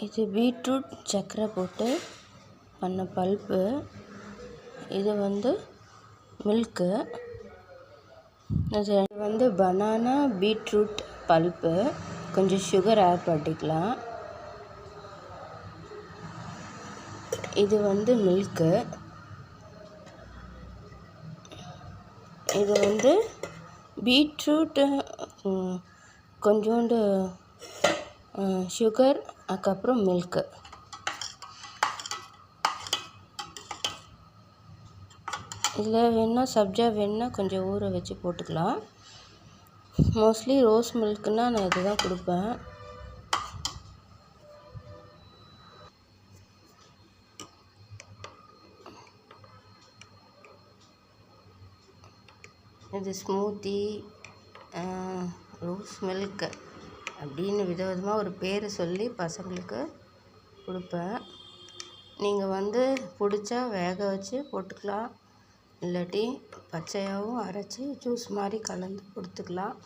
இது பீட்ரூட் சர்க்கரை போட்டு பண்ண பல்ப்பு. இது வந்து மில்க்கு. இது வந்து பனானா பீட்ரூட் பல்ப்பு. கொஞ்சம் சுகர் ஆட் பண்ணிக்கலாம். இது வந்து மில்க்கு. இது வந்து பீட்ரூட்டு கொஞ்சோண்டு சுகர், அதுக்கப்புறம் மில்க்கு. இதில் வேணால் சப்ஜா வேணுன்னா கொஞ்சம் ஊற வச்சு போட்டுக்கலாம். மோஸ்ட்லி ரோஸ் மில்க்குன்னா நான் இது தான் கொடுப்பேன். இது ஸ்மூத்தி, ரோஸ் மில்க் அப்படின்னு விதவிதமாக ஒரு பேர் சொல்லி பசங்களுக்கு கொடுப்பேன். நீங்கள் வந்து பிடிச்சா வேக வச்சு போட்டுக்கலாம், இல்லாட்டி பச்சையாகவும் அரைச்சி ஜூஸ் மாதிரி கலந்து கொடுத்துக்கலாம்.